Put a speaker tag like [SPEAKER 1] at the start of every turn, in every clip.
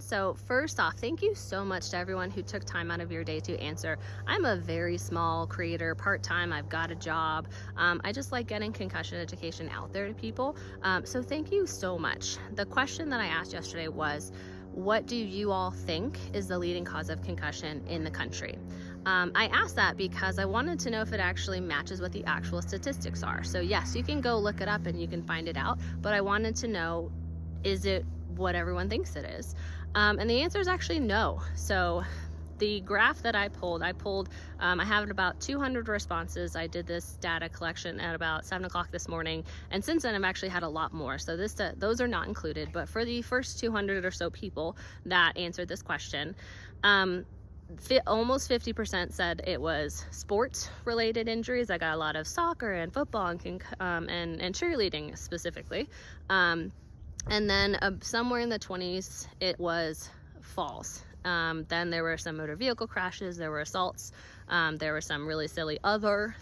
[SPEAKER 1] So first off, thank you so much to everyone who took time out of your day to answer. I'm a very small creator, part-time, I've got a job. I just like getting concussion education out there to people. So thank you so much. The question that I asked yesterday was, what do you all think is the leading cause of concussion in the country? I asked that because I wanted to know if it actually matches what the actual statistics are. So yes, you can go look it up and you can find it out, but I wanted to know, is it what everyone thinks it is? And the answer is actually no. So the graph that I pulled, I have about 200 responses. I did this data collection at about 7 o'clock this morning, and since then I've actually had a lot more. So those are not included, but for the first 200 or so people that answered this question, almost 50% said it was sports related injuries. I got a lot of soccer and football and cheerleading specifically. And then somewhere in the 20s, it was falls. Then there were some motor vehicle crashes, there were assaults, there were some really silly other.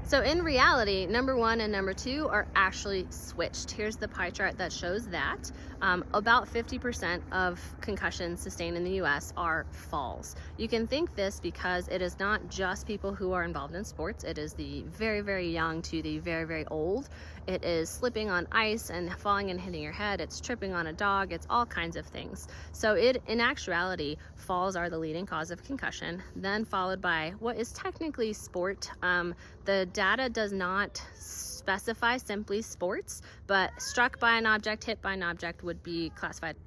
[SPEAKER 1] So in reality, number 1 and number 2 are actually switched. Here's the pie chart that shows that about 50% of concussions sustained in the US are falls. You can think this because it is not just people who are involved in sports. It is the very, very young to the very, very old. It is slipping on ice and falling and hitting your head. It's tripping on a dog. It's all kinds of things. So in actuality, falls are the leading cause of concussion, then followed by what is technically sport. The data does not specify simply sports, but struck by an object, hit by an object would be classified.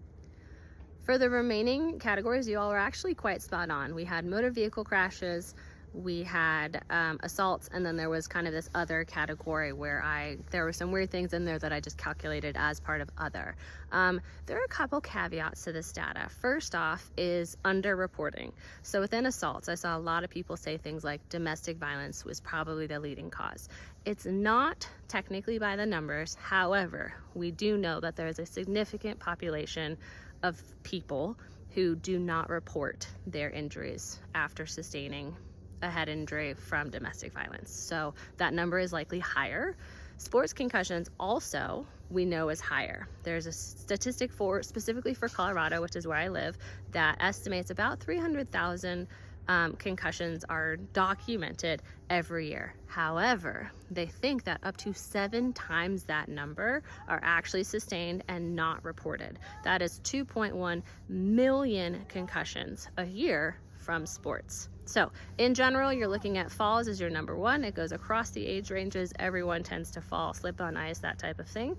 [SPEAKER 1] For the remaining categories, you all are actually quite spot on. We had motor vehicle crashes, we had assaults, and then there was kind of this other category where there were some weird things in there that I just calculated as part of other. There are a couple caveats to this data. First off is underreporting. So within assaults, I saw a lot of people say things like domestic violence was probably the leading cause. It's not technically by the numbers. However, we do know that there is a significant population of people who do not report their injuries after sustaining a head injury from domestic violence. So that number is likely higher. Sports concussions also we know is higher. There's a statistic specifically for Colorado, which is where I live, that estimates about 300,000 concussions are documented every year. However, they think that up to 7 times that number are actually sustained and not reported. That is 2.1 million concussions a year from sports. So in general, you're looking at falls as your number 1. It goes across the age ranges. Everyone tends to fall, slip on ice, that type of thing.